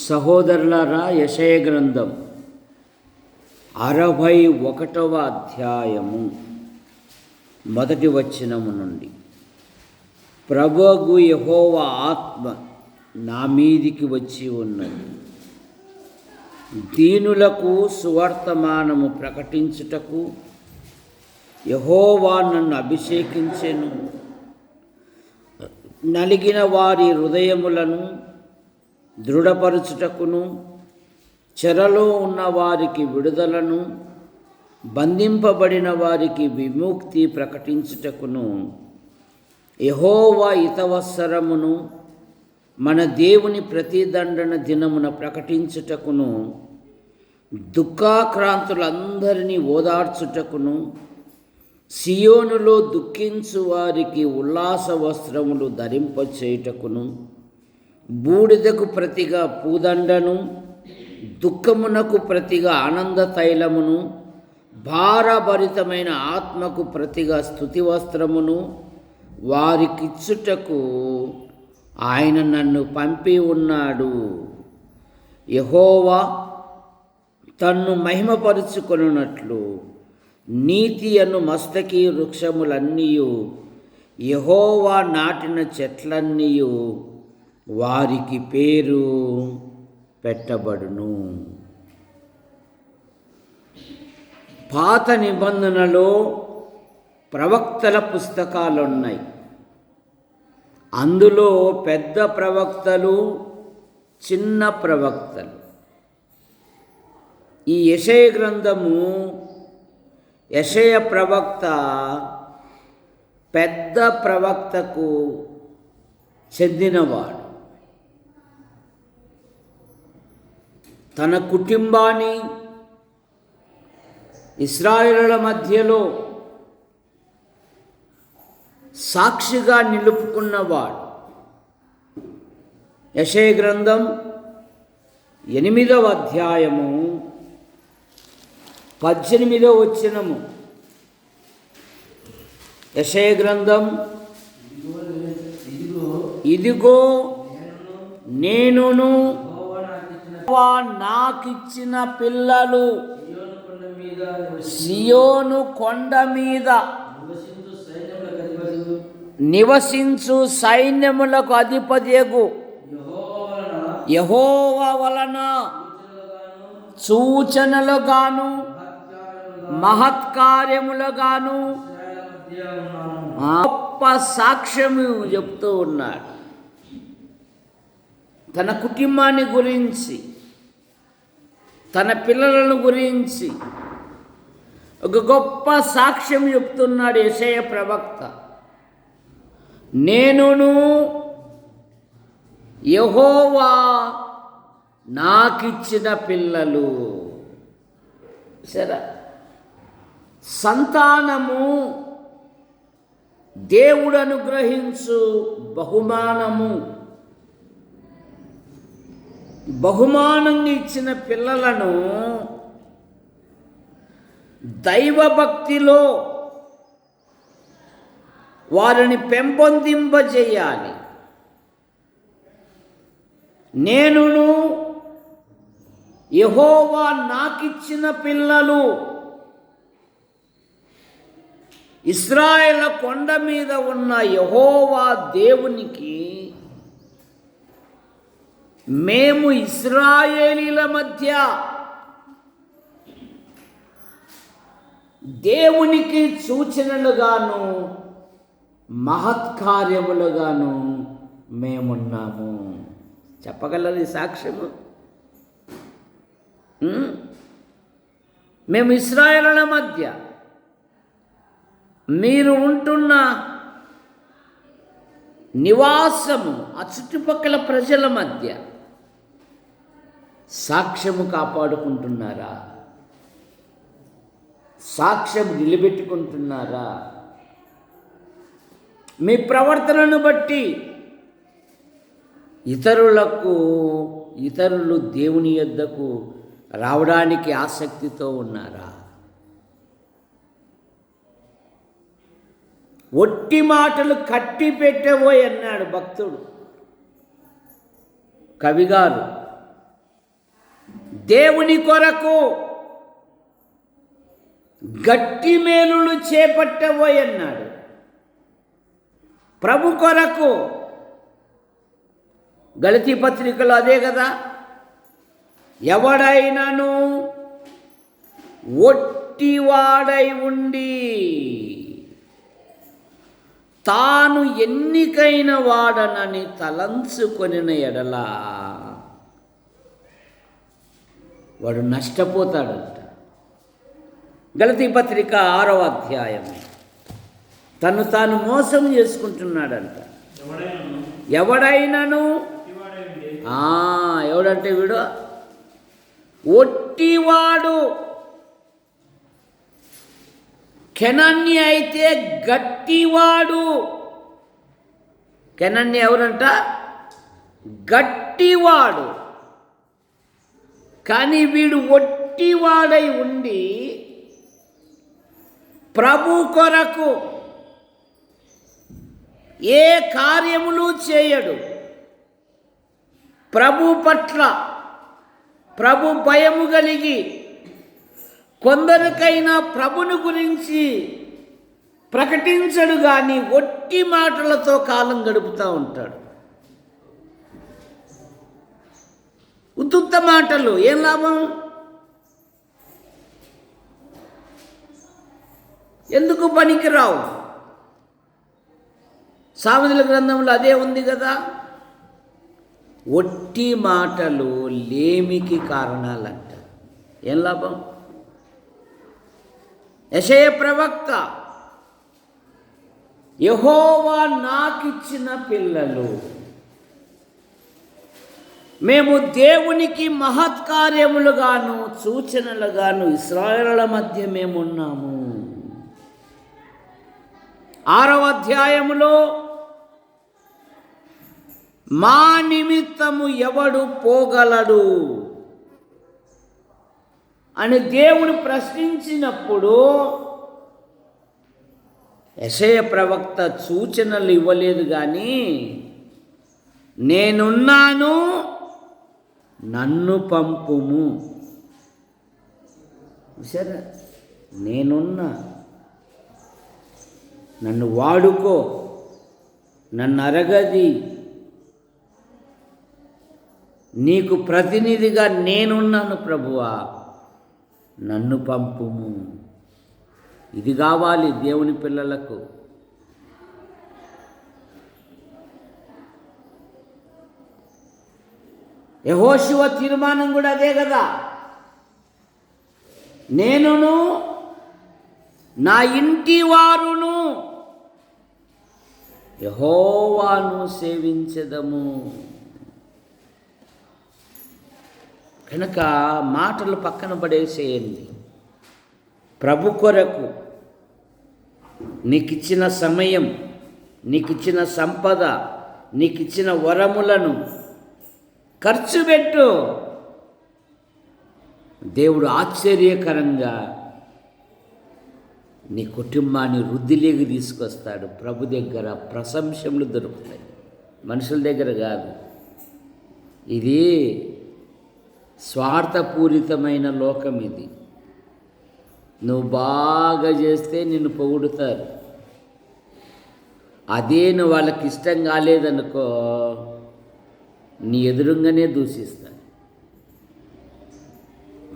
సహోదరులారా, యెషయా గ్రంథం 61వ అధ్యాయము 1వ వచనము నుండి. ప్రభువు యెహోవా ఆత్మ నా మీదికి వచ్చి ఉన్నది, దీనులకు సువర్తమానము ప్రకటించుటకు యెహోవా నన్ను అభిషేకించెను. నలిగిన వారి హృదయములను దృఢపరచుటకును, చెరలో ఉన్న వారికి విడుదలను, బంధింపబడిన వారికి విముక్తి ప్రకటించుటకును, యెహోవా హితవత్సరమును మన దేవుని ప్రతిదండన దినమున ప్రకటించుటకును, దుఃఖాక్రాంతులందరినీ ఓదార్చుటకును, సియోనులో దుఃఖించు వారికి ఉల్లాస వస్త్రములు ధరింపచేయుటకును, బూడిదకు ప్రతిగా పూదండను, దుఃఖమునకు ప్రతిగా ఆనంద తైలమును, భారభరితమైన ఆత్మకు ప్రతిగా స్తుతి వస్త్రమును వారికిచ్చుటకు ఆయన నన్ను పంపి ఉన్నాడు. యెహోవా తన్ను మహిమపరుచుకొనున్నట్లు నీతి అను మస్తకి వృక్షములన్నీయు, యెహోవా నాటిన చెట్లన్నీయు వారికి పేరు పెట్టబడును. పాత నిబంధనలో ప్రవక్తల పుస్తకాలున్నాయి. అందులో పెద్ద ప్రవక్తలు, చిన్న ప్రవక్తలు. ఈ యెషయా గ్రంథము యెషయా ప్రవక్త పెద్ద ప్రవక్తకు చెందినవాడు. తన కుటుంబాన్ని ఇశ్రాయేలుల మధ్యలో సాక్షిగా నిలుపుకున్నవాడు. యెషయా గ్రంథం 8వ అధ్యాయము 18వ వచనము. యెషయా గ్రంథం ఇదిగో నేనును నాకిచ్చిన పిల్లలు సియోను కొండ మీద నివసించు సైన్యములకు అధిపతియగు యెహోవా వలన సూచనలుగాను మహత్కార్యములుగాను గొప్ప సాక్ష్యము చెప్తూ ఉన్నాడు. తన కుటుంబాన్ని గురించి, తన పిల్లలను గురించి ఒక గొప్ప సాక్ష్యం చెప్తున్నాడు యెషయా ప్రవక్త. నేనును యెహోవా నాకిచ్చిన పిల్లలు. సరే, సంతానము దేవుడు అనుగ్రహించు బహుమానము. బహుమానంగా ఇచ్చిన పిల్లలను దైవభక్తిలో వారిని పెంపొందింపజేయాలి. నేనును యెహోవా నాకిచ్చిన పిల్లలు. ఇశ్రాయేలు కొండ మీద ఉన్న యెహోవా దేవునికి మేము ఇశ్రాయేలీల మధ్య దేవునికి సూచనలుగాను మహత్కార్యములుగాను మేమున్నాము. చెప్పగలరు ఈ సాక్ష్యము? మేము ఇశ్రాయేలుల మధ్య, మీరు ఉంటున్న నివాసము, ఆ చుట్టుపక్కల ప్రజల మధ్య సాక్ష్యము కాపాడుకుంటున్నారా? సాక్ష్యం నిలబెట్టుకుంటున్నారా? మీ ప్రవర్తనను బట్టి ఇతరులు దేవుని యొద్దకు రావడానికి ఆసక్తితో ఉన్నారా? ఒట్టి మాటలు కట్టి పెట్టబోయి అన్నాడు భక్తుడు, కవిగారు. దేవుని కొరకు గట్టి మేలులు చేపట్టబోయి అన్నాడు. ప్రభు కొరకు. గలతీ పత్రికలో అదే కదా, ఎవడైనను ఒట్టివాడై ఉండి తాను ఎన్నికైన వాడనని తలంచుకొనిన ఎడలా వాడు నష్టపోతాడంట. గలతీ పత్రిక 6వ అధ్యాయం. తను తాను మోసం చేసుకుంటున్నాడంట. ఎవడైనను, ఎవడంటే వీడు ఒట్టివాడు. కెనన్య అయితే గట్టివాడు. కెనన్య ఎవరంట? గట్టివాడు. కానీ వీడు ఒట్టివాడై ఉండి ప్రభు కొరకు ఏ కార్యములు చేయడు. ప్రభు పట్ల ప్రభు భయము కలిగి కొందరికైనా ప్రభుని గురించి ప్రకటించడు, కానీ ఒట్టి మాటలతో కాలం గడుపుతూ ఉంటాడు. ఉత్తుత్త మాటలు ఏం లాభం? ఎందుకు పనికిరావు? సామెతల గ్రంథంలో అదే ఉంది కదా. ఒట్టి మాటలు లేమికి కారణాలంట. ఏం లాభం? యెషయా ప్రవక్త, యెహోవా నాకిచ్చిన పిల్లలు, మేము దేవునికి మహత్కార్యములుగాను సూచనలుగాను ఇశ్రాయేలుల మధ్య మేమున్నాము. 6వ అధ్యాయములో మా నిమిత్తము ఎవడు పోగలడు అని దేవుడు ప్రశ్నించినప్పుడు యెషయా ప్రవక్త సూచనలు ఇవ్వలేదు, కానీ నేనున్నాను, నన్ను పంపుము. సరే, నేనున్నా, నన్ను వాడుకో, నన్ను అరగది, నీకు ప్రతినిధిగా నేనున్నాను ప్రభువా, నన్ను పంపుము. ఇది కావాలి దేవుని పిల్లలకు. యెహోషువ తీర్మానం కూడా అదే కదా. నేనును నా ఇంటి వారును యెహోవాను సేవించెదము. కనుక మాటలు పక్కన పడేసేయండి. ప్రభు కొరకు నీకిచ్చిన సమయం, నీకిచ్చిన సంపద, నీకిచ్చిన వరములను ఖర్చు పెట్టు. దేవుడు ఆశ్చర్యకరంగా నీ కుటుంబాన్ని వృద్ధిలోకి తీసుకొస్తాడు. ప్రభు దగ్గర ప్రశంసలు దొరుకుతాయి, మనుషుల దగ్గర కాదు. ఇది స్వార్థపూరితమైన లోకం. ఇది నువ్వు బాగా చేస్తే నిన్ను పొగుడుతారు. అదే నువ్వు వాళ్ళకి ఇష్టం కాలేదనుకో, నీ ఎదురుగానే దూషిస్తాను.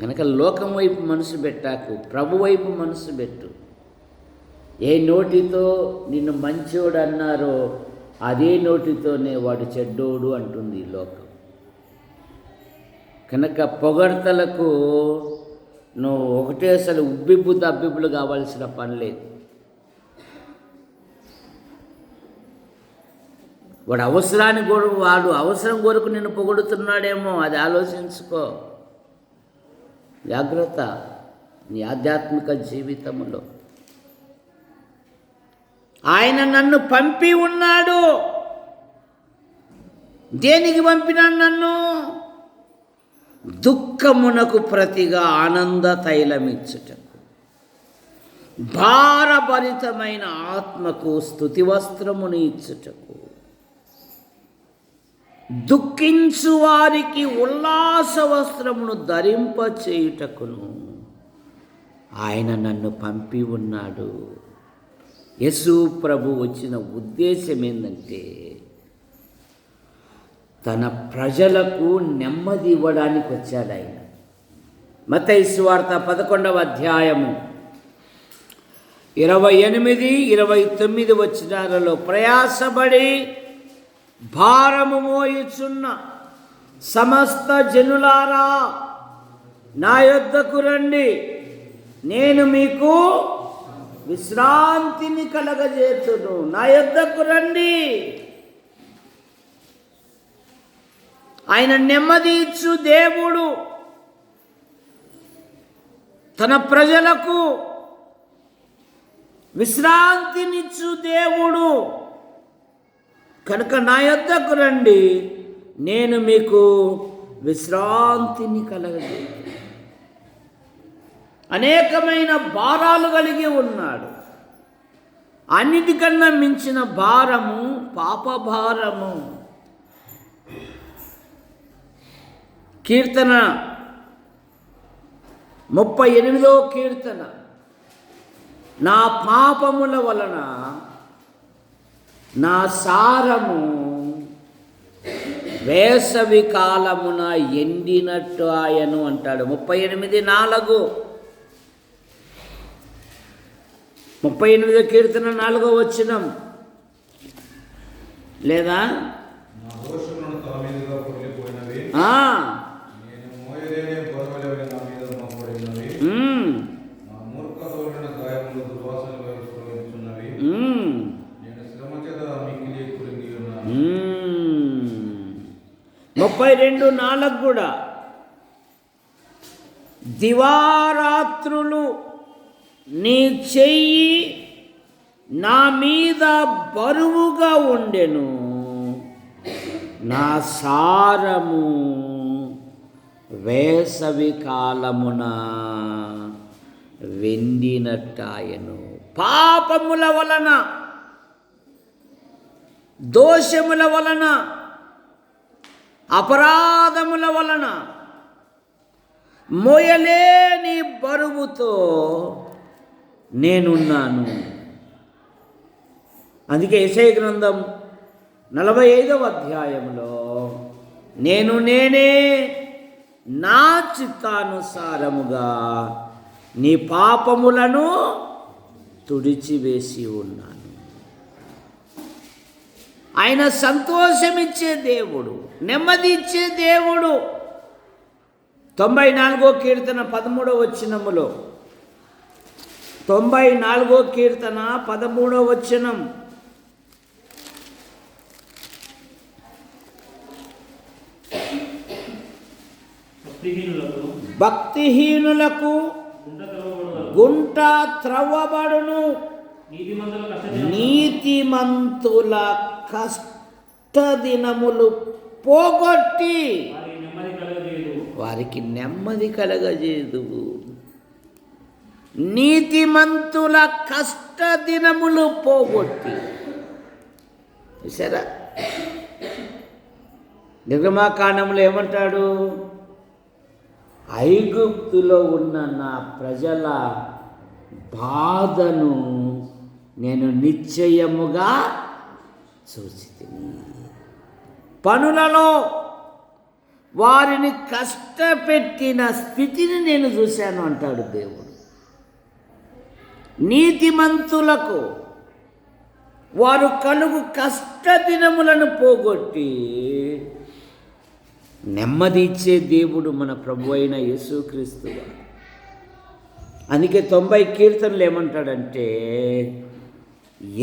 కనుక లోకం వైపు మనసు పెట్టాకు, ప్రభు వైపు మనసు పెట్టు. ఏ నోటితో నిన్ను మంచోడు అన్నారో అదే నోటితోనే వాడు చెడ్డోడు అంటుంది ఈ లోకం. కనుక పొగడ్తలకు నువ్వు ఒకటే అసలు ఉబ్బిబ్బు తబ్బిబ్బులు కావాల్సిన పని లేదు. వాడు అవసరం కొరకు నిన్ను పొగుడుతున్నాడేమో, అది ఆలోచించుకో. జాగ్రత్త నీ ఆధ్యాత్మిక జీవితంలో. ఆయన నన్ను పంపి ఉన్నాడు. దేనికి పంపినాడు నన్ను? దుఃఖమునకు ప్రతిగా ఆనంద తైలమిచ్చుటకు, భారభరితమైన ఆత్మకు స్తుతి వస్త్రమును ఇచ్చుటకు, దుఃఖించు వారికి ఉల్లాస వస్త్రమును ధరింపచేయుటకును ఆయన నన్ను పంపి ఉన్నాడు. యేసు ప్రభు వచ్చిన ఉద్దేశం ఏంటంటే తన ప్రజలకు నెమ్మది ఇవ్వడానికి వచ్చాడు ఆయన. మత్తయి సువార్త 11వ అధ్యాయము 28, 29 వచనాలలో, ప్రయాసపడి భారము మోయుచున్న సమస్త జనులారా నా యొద్దకు రండి, నేను మీకు విశ్రాంతిని కలగజేతును. నా యొద్దకు రండి. ఆయన నెమ్మది ఇచ్చు దేవుడు, తన ప్రజలకు విశ్రాంతినిచ్చు దేవుడు. కనుక నా యొద్దకు రండి, నేను మీకు విశ్రాంతిని కలగజేయును. అనేకమైన భారాలు కలిగి ఉన్నాడు. అన్నిటికన్నా మించిన భారము పాప భారము. కీర్తన 38వ కీర్తన, నా పాపముల వలన నా సారము వేసవి కాలమున ఎండినట్టు ఆయను అంటాడు. 38:4, 38వ కీర్తన 4వ వచనం. లేదా ముప్పై 32:4 కూడా, దివారాత్రులు నీ చెయ్యి నా మీద బరువుగా ఉండెను, నా సారము వేసవి కాలమున వెండినట్టాయను. పాపముల వలన, దోషముల వలన అపరాధముల వలన మోయలేని బరువుతో నేనున్నాను. అందుకే యెషయా గ్రంథం 45వ అధ్యాయంలో నేనే నా చిత్తానుసారముగా నీ పాపములను తుడిచివేసి ఉన్నాను. ఆయన సంతోషమిచ్చే దేవుడు, నెమ్మది ఇచ్చే దేవుడు. 94వ కీర్తన 13వ వచనములో, 94వ కీర్తన 13వ వచనం, భక్తిహీనులకు గుంట త్రవ్వబడును, నీతిమంతుల కష్టదినములు పోగొట్టి వారికి నెమ్మది కలగజేదు. నీతిమంతుల కష్టదినములు పోగొట్టి. చూసారా, నిర్గమాకాండంలో ఏమంటాడు? ఐగుప్తులో ఉన్న నా ప్రజల బాధను నేను నిశ్చయముగా చూచితిని, పనులలో వారిని కష్టపెట్టిన స్థితిని నేను చూశాను అంటాడు దేవుడు. నీతిమంతులకు వారు కలుగు కష్టదినములను పోగొట్టి నెమ్మది ఇచ్చే దేవుడు మన ప్రభు అయిన యేసుక్రీస్తు. అందుకే 90 కీర్తనలు ఏమంటాడంటే,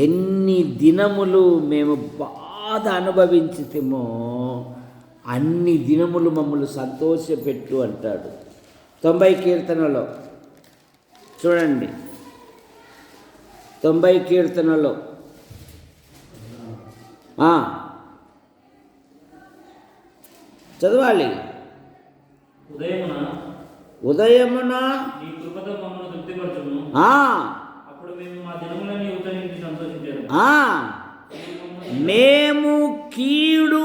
ఎన్ని దినములు మేము బాధ అనుభవించితేమో అన్ని దినములు మమ్మల్ని సంతోషపెట్టు అంటాడు 90 కీర్తనలో. చూడండి, 90 కీర్తనలో చదవాలి. ఉదయమున మేము కీడు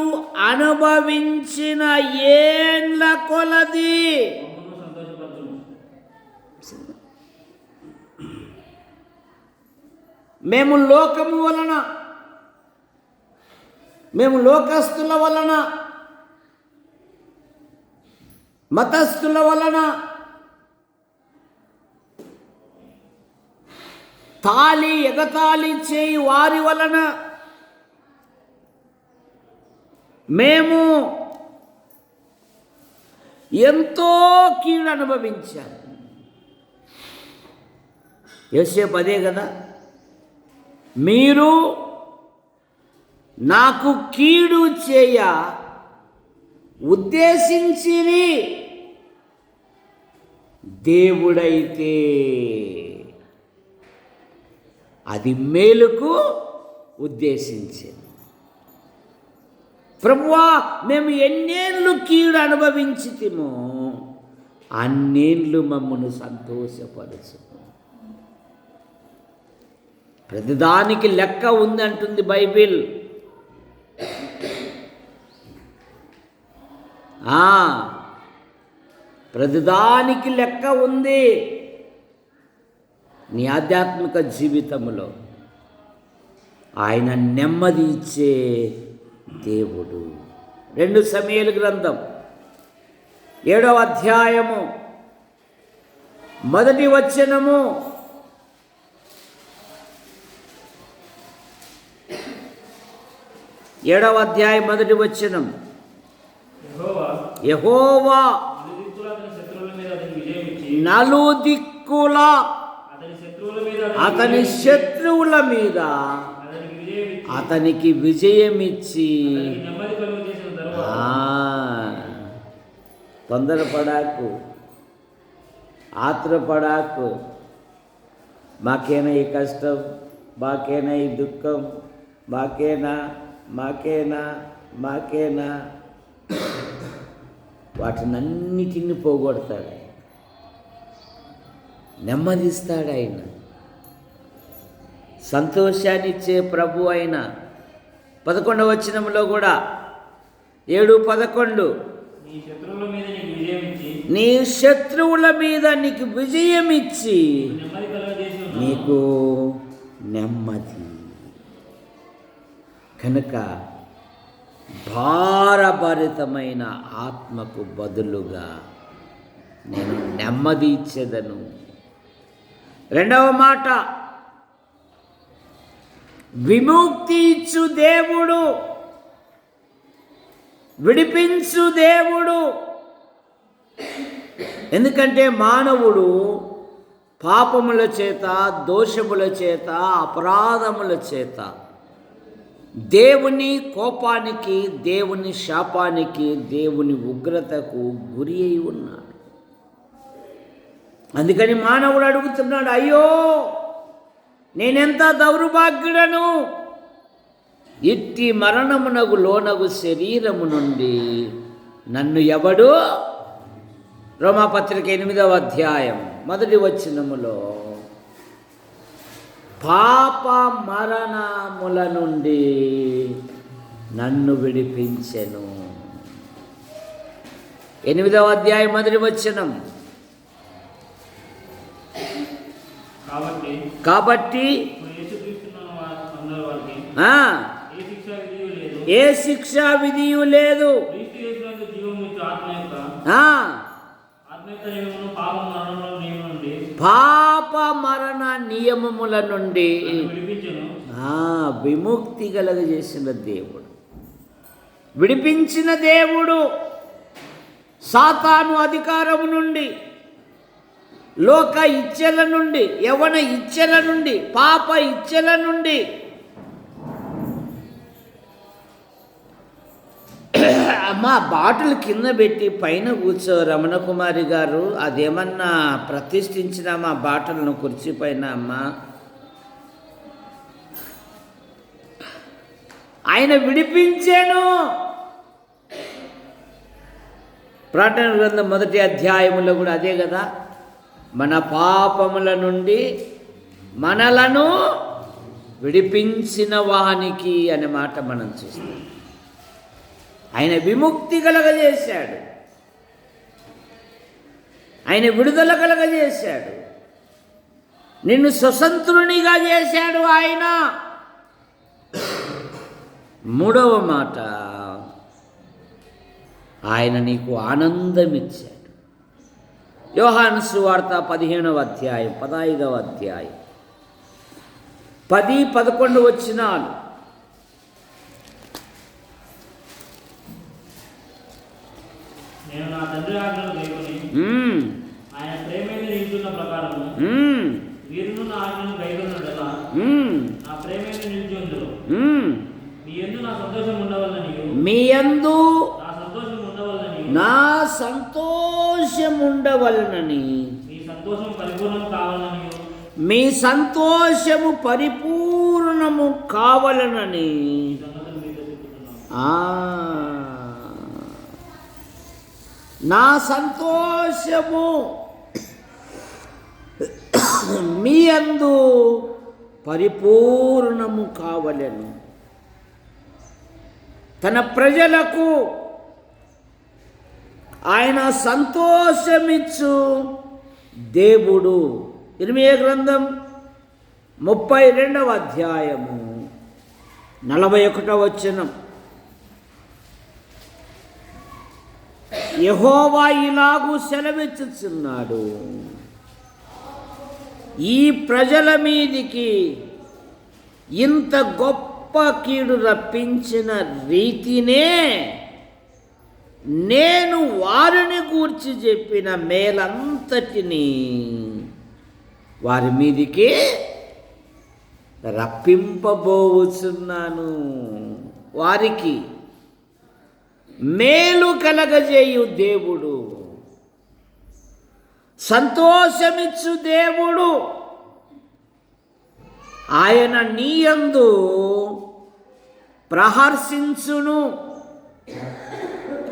అనుభవించిన ఏండ్ల కొలది మేము లోకము వలన, మేము లోకస్తుల వలన, మతస్థుల వలన, ఎగతాళి చేయి వారి వలన మేము ఎంతో కీడు అనుభవించాం. యోసేపు అదే కదా, మీరు నాకు కీడు చేయ ఉద్దేశించిరి, దేవుడైతే అది మేలుకు ఉద్దేశించింది. ప్రభువా, మేము ఎన్నేళ్ళు కీడు అనుభవించితిమో అన్నేళ్ళు మమ్మను సంతోషపరచు. ప్రతిదానికి లెక్క ఉంది అంటుంది బైబిల్. ప్రతిదానికి లెక్క ఉంది. నీ ఆధ్యాత్మిక జీవితంలో ఆయన నెమ్మది ఇచ్చే దేవుడు. 2 సమూయేలు గ్రంథం 7వ అధ్యాయము 1వ వచనము, ఏడవ అధ్యాయం 1వ వచనం, యెహోవా నలుదిక్కుల అతని శత్రువుల మీద అతనికి విజయమిచ్చి. తొందరపడాకు, ఆత్రపడాకు. మాకేనా ఈ కష్టం, మాకేనా ఈ దుఃఖం, మాకేనా వాటినన్నిటిని పోగొడతాడు, నెమ్మదిస్తాడు. ఆయన సంతోషాన్నిచ్చే ప్రభు. ఆయన 11వ వచనంలో కూడా 7:11 నీ శత్రువుల మీద నీకు విజయం ఇచ్చి నీకు నెమ్మది. కనుక భారభరితమైన ఆత్మకు బదులుగా నేను నెమ్మది ఇచ్చేదను. రెండవ మాట, విముక్తి ఇచ్చు దేవుడు, విడిపించు దేవుడు. ఎందుకంటే మానవుడు పాపముల చేత, దోషముల చేత, అపరాధముల చేత దేవుని కోపానికి, దేవుని శాపానికి, దేవుని ఉగ్రతకు గురి అయి ఉన్నాడు. అందుకని మానవుడు అడుగుతున్నాడు, అయ్యో నేనెంత దౌర్భాగ్యుడను, ఇట్టి మరణమునకు లోనగు శరీరము నుండి నన్ను ఎవడు. రోమాపత్రిక 8వ అధ్యాయం 1వ వచనములో పాప మరణముల నుండి నన్ను విడిపించెను. 8వ అధ్యాయం 1వ వచనం. కాబట్టి ఏ శిక్షా విధియు లేదు. పాప మరణ నియమముల నుండి విముక్తి కలగజేసిన దేవుడు, విడిపించిన దేవుడు, సాతాను అధికారము నుండి, లోక ఇచ్ఛల నుండి, యవ్వన ఇచ్ఛల నుండి, పాప ఇచ్ఛల నుండి, అమ్మా బాటిల్ కింద పెట్టి పైన కూర్చో రమణ కుమారి గారు, అదేమన్నా ప్రతిష్ఠించిన మా బాటలను కుర్చీ పైన అమ్మా. ఆయన విడిపించాను. ప్రకటన గ్రంథం 1వ అధ్యాయములో కూడా అదే కదా, మన పాపముల నుండి మనలను విడిపించిన వానికి అనే మాట మనం చూస్తాం. ఆయన విముక్తి కలగజేశాడు, ఆయన విడుదల కలగజేశాడు, నిన్ను స్వతంత్రునిగా చేశాడు ఆయన. మూడవ మాట, ఆయన నీకు ఆనందం ఇచ్చాడు. యోహాను సువార్త 15వ అధ్యాయం 15వ అధ్యాయం 10-11 వచనాలు. నేను నా తండ్రి ఆజ్ఞను గైకొని ఆయన ప్రేమను నిలుచున్న ప్రకారము వీరును నా ఆజ్ఞను గైకొనుటలా నా ప్రేమను నిలుచుందురు. మీ యందు నా సంతోషం ఉండవలననియు, మీ యందు నా సంతోషం ఉండవలనని, మీ సంతోషం పరిపూర్ణం కావాలనియు, మీ సంతోషము పరిపూర్ణము కావాలనని నా సంతోషము మీ యందు పరిపూర్ణము కావలెను. తన ప్రజలకు ఆయన సంతోషమిచ్చు దేవుడు. ఇర్మీయా గ్రంథం 32వ అధ్యాయము 41వ వచనం. యెహోవా ఇలాగూ సెలవిచ్చుచున్నాడు, ఈ ప్రజల మీదికి ఇంత గొప్ప కీడు రప్పించిన రీతినే నేను వారిని గూర్చి చెప్పిన మేలంతటిని వారి మీదికి రప్పింపబోచున్నాను. వారికి మేలు కలగజేయు దేవుడు, సంతోషమిచ్చు దేవుడు, ఆయన నీయందు ప్రహర్షించును.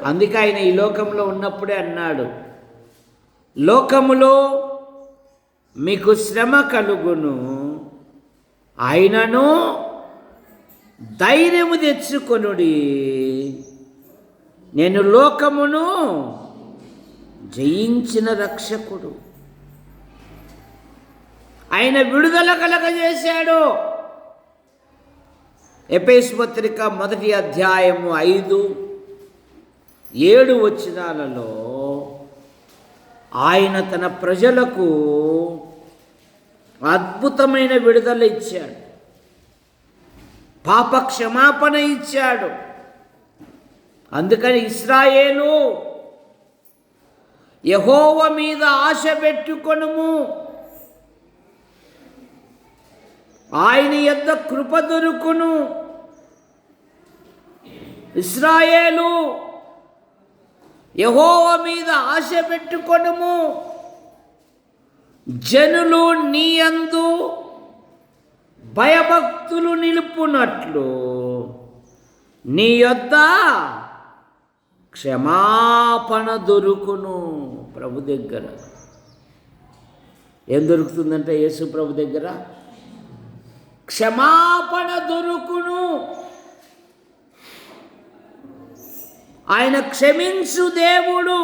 అందుకే ఆయన ఈ లోకంలో ఉన్నప్పుడే అన్నాడు, లోకములో మీకు శ్రమ కలుగును, ఆయనను ధైర్యము తెచ్చుకొనుడి, నేను లోకమును జయించిన రక్షకుడు. ఆయన విడుదల కలగజేశాడు. ఎఫెసు పత్రిక 1వ అధ్యాయము 5-7 వచనాలలో ఆయన తన ప్రజలకు అద్భుతమైన విడుదల ఇచ్చాడు, పాప క్షమాపణ ఇచ్చాడు. అందుకని ఇశ్రాయేలు, యెహోవా మీద ఆశ పెట్టుకొనుము, ఆయన యొద్ద కృప దొరుకును. ఇశ్రాయేలు, యెహోవా మీద ఆశ పెట్టుకొనుము, జనులు నీ యందు భయభక్తులు నిలుపునట్లు నీ యొద్ద క్షమాపణ దొరుకును. ప్రభు దగ్గర ఏం దొరుకుతుందంటే, యేసు ప్రభు దగ్గర క్షమాపణ దొరుకును. ఆయన క్షమించు దేవుడు,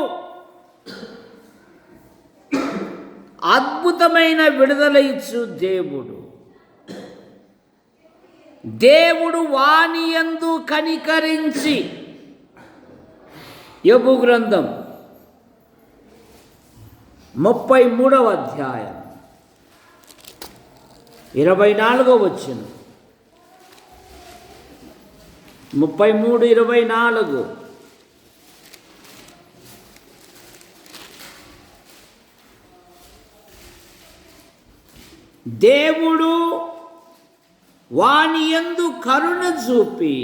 అద్భుతమైన విడుదల ఇచ్చు దేవుడు. దేవుడు వాని యందు కనికరించి, యోబు గ్రంథం 33వ అధ్యాయం 24వ వచనం, 33:24. దేవుడు వాని యందు కరుణ చూపి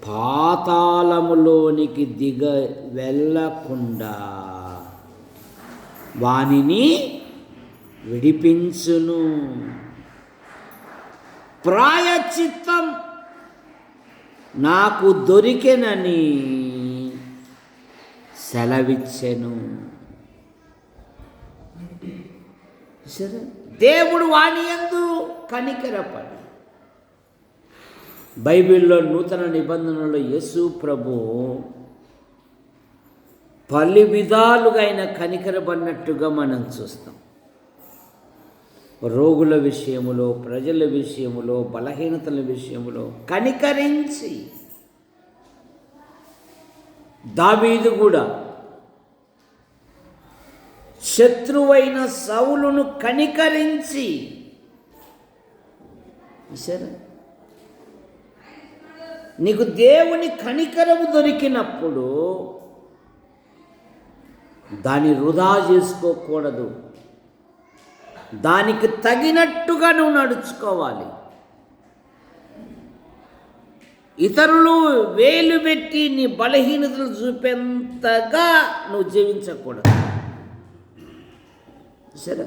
పాతాళములోనికి దిగ వెళ్ళకుండా వానిని విడిపించును. ప్రాయశ్చిత్తం నాకు దొరికెనని సెలవిచ్చెను. సరే, దేవుడు వాని యందు కనికరపడి. బైబిల్లో నూతన నిబంధనలో యేసు ప్రభు పలు విధాలుగా ఆయన కనికరపడినట్టుగా మనం చూస్తాం. రోగుల విషయములో, ప్రజల విషయములో, బలహీనతల విషయములో కనికరించి. దావీదు కూడా శత్రువైన సౌలును కనికరించి, సరే, నీకు దేవుని కనికరము దొరికినప్పుడు దాన్ని వృధా చేసుకోకూడదు. దానికి తగినట్టుగా నువ్వు నడుచుకోవాలి. ఇతరులు వేలు పెట్టి నీ బలహీనతలు చూపేంతగా నువ్వు జీవించకూడదు. సరే,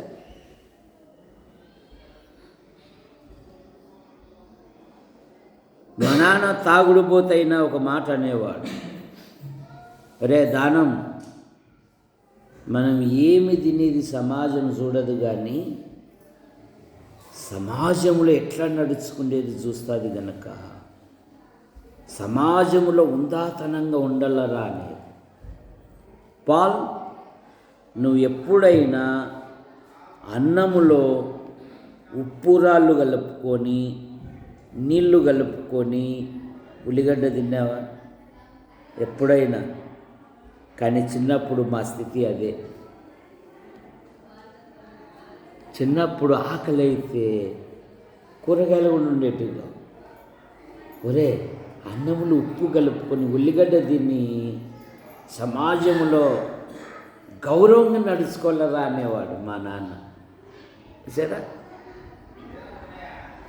మా నాన్న తాగుడుపోతైనా ఒక మాట అనేవాడు, రే దానం, మనం ఏమి తినేది సమాజం చూడదు, కానీ సమాజంలో ఎట్లా నడుచుకునేది చూస్తుంది గనక సమాజంలో ఉందాతనంగా ఉండాలరా అనేది. పాల్, నువ్వు ఎప్పుడైనా అన్నములో ఉప్పురాళ్ళు కలుపుకొని, నీళ్లు కలుపుకొని ఉల్లిగడ్డ తిన్నావా? ఎప్పుడైనా? కానీ చిన్నప్పుడు మా స్థితి అదే. చిన్నప్పుడు ఆకలి అయితే కూరగాయలు కూడా ఉండేటిగా. ఒరే, అన్నములు ఉప్పు కలుపుకొని ఉల్లిగడ్డ తిని సమాజంలో గౌరవంగా నడుచుకోలేరా అనేవాడు మా నాన్న. సరే,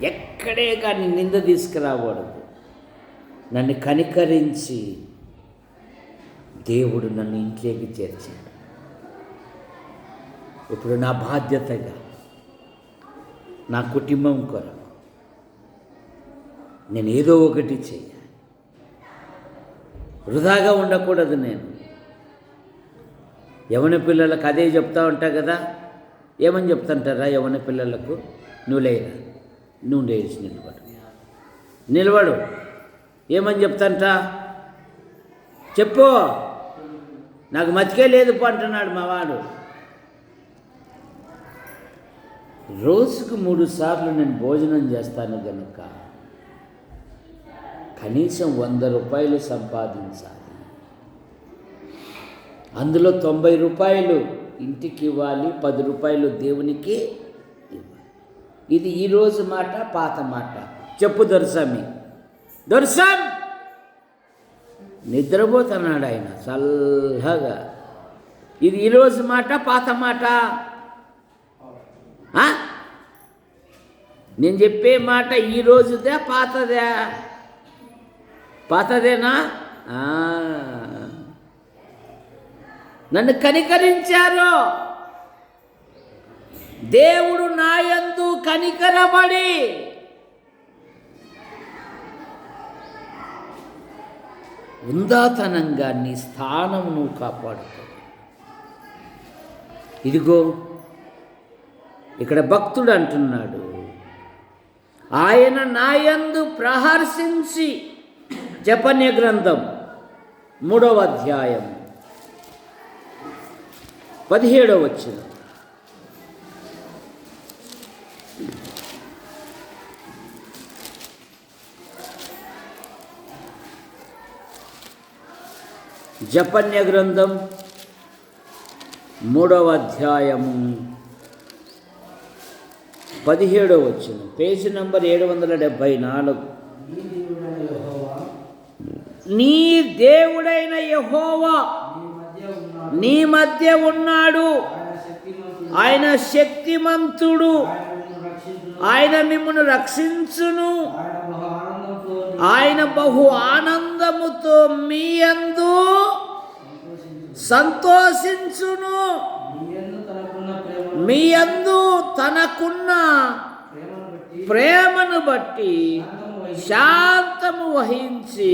ఎక్కడే కానీ నింద తీసుకురాకూడదు. నన్ను కనికరించి దేవుడు నన్ను ఇంట్లోకి చేర్చాడు. ఇప్పుడు నా బాధ్యతగా నా కుటుంబం కొరకు నేను ఏదో ఒకటి చేయాలి. వృధాగా ఉండకూడదు. నేను యవన పిల్లలకు అదే చెప్తా ఉంటా కదా. ఏమని చెప్తుంటారా యవన పిల్లలకు? నువ్వు లేరా, నువ్వు లేచి నిలబడు. ఏమని చెప్తాంట? చెప్పు. నాకు మతికే లేదు అంటున్నాడు మా వాడు. రోజుకు 3 సార్లు నేను భోజనం చేస్తాను కనుక కనీసం 100 రూపాయలు సంపాదించాలి. అందులో 90 రూపాయలు ఇంటికి ఇవ్వాలి, 10 రూపాయలు దేవునికి ఇవ్వాలి. ఇది ఈరోజు మాట, పాత మాట. చెప్పు దొరసామి. దొరసాం నిద్రపోతున్నాడు ఆయన చల్లగా. ఇది ఈరోజు మాట, పాత మాట. నేను చెప్పే మాట ఈరోజుదే, పాతదే? పాతదేనా? నన్ను కనికరించారు. దేవుడు నాయందు కనికరపడి ఉందాతనంగా నీ స్థానం నువ్వు కాపాడుకో. ఇదిగో ఇక్కడ భక్తుడు అంటున్నాడు, ఆయన నాయందు ప్రహర్షించి, జపన్య గ్రంథం 3వ అధ్యాయం 17వ వచనం. జపన్య గ్రంథం 3వ అధ్యాయము 17వ వచనం, పేజీ నంబర్ 774. నీ దేవుడైన యెహోవా నీ మధ్య ఉన్నాడు, ఆయన శక్తిమంతుడు, ఆయన మిమ్మును రక్షించును, ఆయన బహు ఆనందముతో మీ యందు సంతోషించును, మీ యందు తనకున్న ప్రేమను బట్టి శాంతము వహించి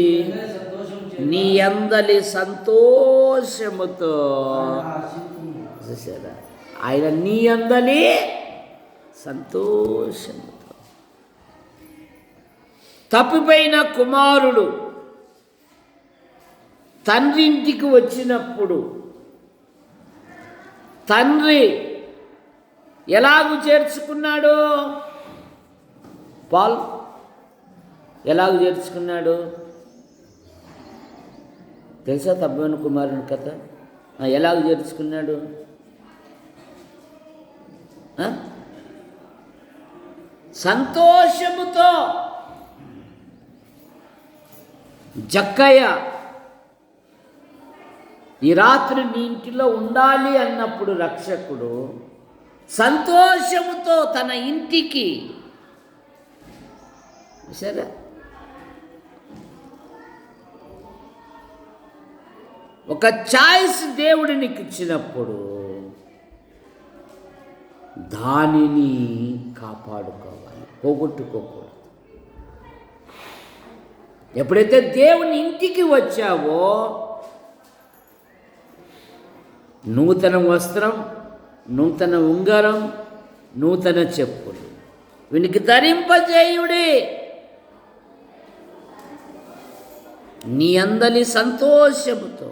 నీ అందలి సంతోషముతో. చూసారా, ఆయన నీ అందలి సంతోషముతో. తప్పిపోయిన కుమారుడు తండ్రి ఇంటికి వచ్చినప్పుడు తండ్రి ఎలాగూ చేర్చుకున్నాడు? పాల్ ఎలాగూ చేర్చుకున్నాడు తెలుసా? తప్పిపోయిన కుమారుని కథ ఎలాగూ చేర్చుకున్నాడు? సంతోషముతో. జక్కయ్య ఈ రాత్రి నీ ఇంటిలో ఉండాలి అన్నప్పుడు రక్షకుడు సంతోషముతో తన ఇంటికి సరే ఒక చాయిస్ దేవుడు నీకు ఇచ్చినప్పుడు దానిని కాపాడుకోవాలి, పోగొట్టుకోకూడదు. ఎప్పుడైతే దేవుని ఇంటికి వచ్చావో నూతన వస్త్రం, నూతన ఉంగరం, నూతన చెప్పులు వీనికి ధరింపజేయుడే. నీ అందలి సంతోషముతో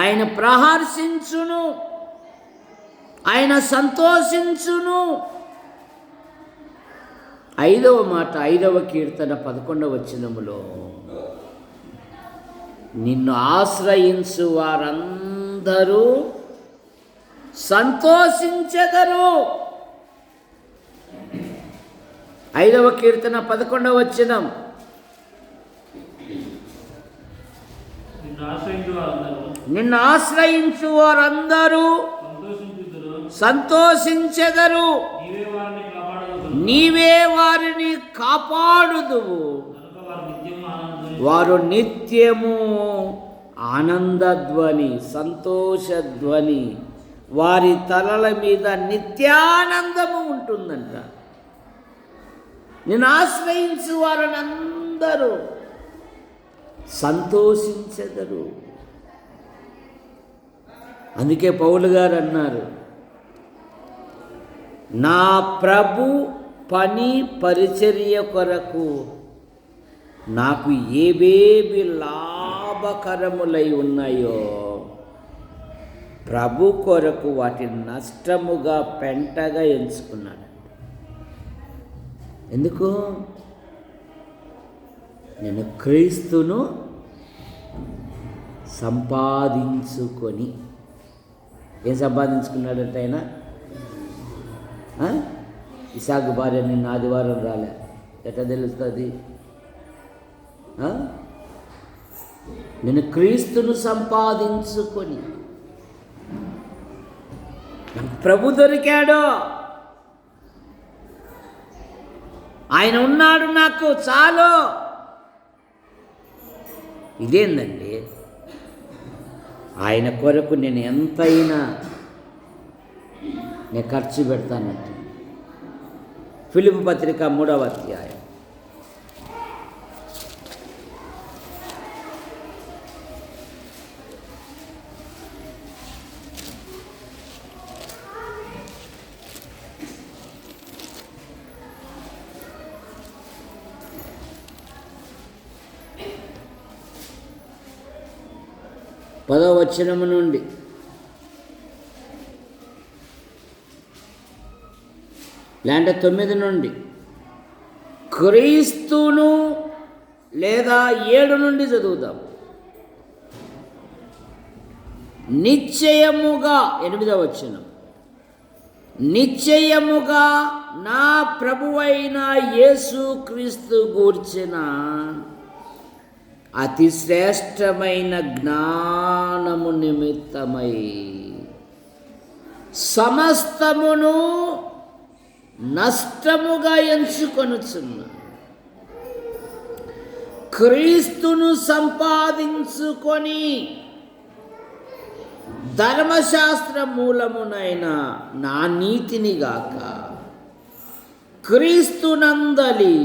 ఆయన ప్రహర్షించును, ఆయన సంతోషించును. 5వ మాట 5వ కీర్తన 11వ వచనములో నిన్ను ఆశ్రయించు వారందరూ సంతోషించెదరు. 5వ కీర్తన 11వ వచనం. నిన్ను ఆశ్రయించు వారందరూ సంతోషించెదరు, నీవే వారిని కాపాడుదువు, వారు నిత్యము ఆనందధ్వని, సంతోషధ్వని, వారి తలల మీద నిత్యానందము ఉంటుందంట. నిన్ను ఆశ్రయించు వారిని అందరూ సంతోషించెదరు. అందుకే పౌలు గారు అన్నారు, నా ప్రభు పని పరిచర్య కొరకు నాకు ఏవేవి లాభ లాభకరములై ఉన్నాయో ప్రభు కొరకు వాటిని నష్టముగా పెంటగా ఎంచుకున్నాడు. ఎందుకు? నేను క్రీస్తును సంపాదించుకొని. ఏం సంపాదించుకున్నాడంటే ఆయన? ఇసాకు భార్య నిన్న ఆదివారం రాలే, ఎట్లా తెలుస్తుంది? నేను క్రీస్తును సంపాదించుకొని ప్రభు దొరికాడు, ఆయన ఉన్నాడు, నాకు చాలు. ఇదేందండి? ఆయన కొరకు నేను ఎంతైనా నేను ఖర్చు పెడతానంటే. ఫిలిప్పీ పత్రిక 3వ అధ్యాయం 10వ వచనము నుండి లేదంటే 9 నుండి క్రీస్తును, లేదా 7 నుండి చదువుదాం. నిశ్చయముగా 8వ వచనం, నిశ్చయముగా నా ప్రభువైన యేసు క్రీస్తు గూర్చిన అతి శ్రేష్టమైన జ్ఞానము నిమిత్తమై సమస్తమును నష్టముగా ఎంచుకొనుచున్నా, క్రీస్తును సంపాదించుకొని ధర్మశాస్త్ర మూలమునైన నా నీతిని గాక క్రీస్తునందలి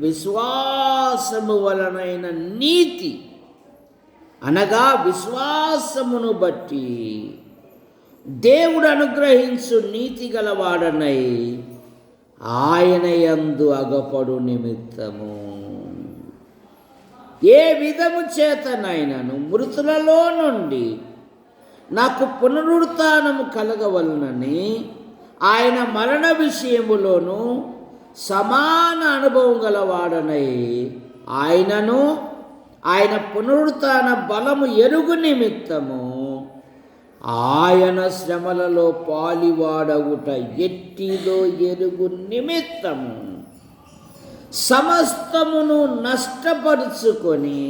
విశ్వాసము వలనైన నీతి, అనగా విశ్వాసమును బట్టి దేవుడు అనుగ్రహించు నీతి గలవాడనై ఆయన యందు అగపడు నిమిత్తము ఏ విధము చేతనైనను మృతులలో నుండి నాకు పునరుత్థానము కలగవలనని ఆయన మరణ విషయములోను సమాన అనుభవం గలవాడనై ఆయనను ఆయన పునరుత్థాన బలము ఎరుగు నిమిత్తము ఆయన శ్రమలలో పాలివాడవుట ఎట్టిదో ఎరుగు నిమిత్తము సమస్తమును నష్టపరుచుకొని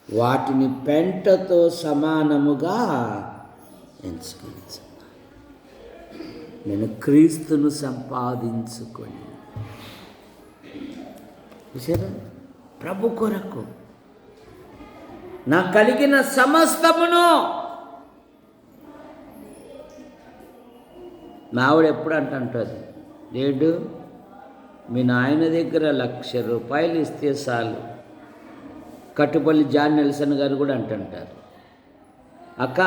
వాటిని పెంటతో సమానముగా ఎంచుకుంటున్నాను. నేను క్రీస్తును సంపాదించుకొని, చూసారా, ప్రభు కొరకు నాకు కలిగిన సమస్తమును. మా ఆవిడ ఎప్పుడు అంటుంటుంది, లేడు మీ నాయన దగ్గర ₹1,00,000 ఇస్తే చాలు. కట్టుపల్లి జాన్ నెల్సన్ గారు కూడా అంటుంటారు, అక్క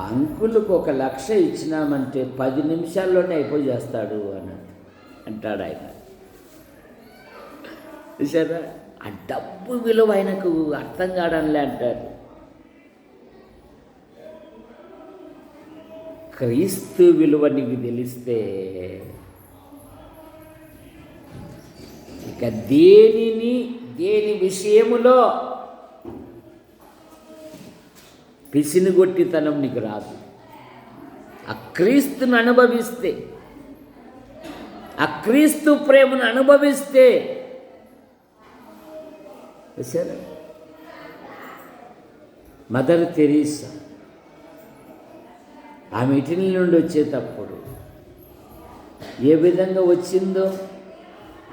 అంకులకు 1,00,000 ఇచ్చినామంటే 10 నిమిషాల్లోనే అయిపోయి చేస్తాడు అని అంటాడు ఆయన. చూసారా, ఆ డబ్బు విలువ ఆయనకు అర్థం కావడంలే అంటారు. క్రీస్తు విలువ నీకు తెలిస్తే ఇక దేని విషయములో పిసినిగొట్టితనం నీకు రాదు. ఆ క్రీస్తును అనుభవిస్తే, ఆ క్రీస్తు ప్రేమను అనుభవిస్తే, మదర్ తెరీసా ఆమె ఇటలీ నుండి వచ్చేటప్పుడు ఏ విధంగా వచ్చిందో,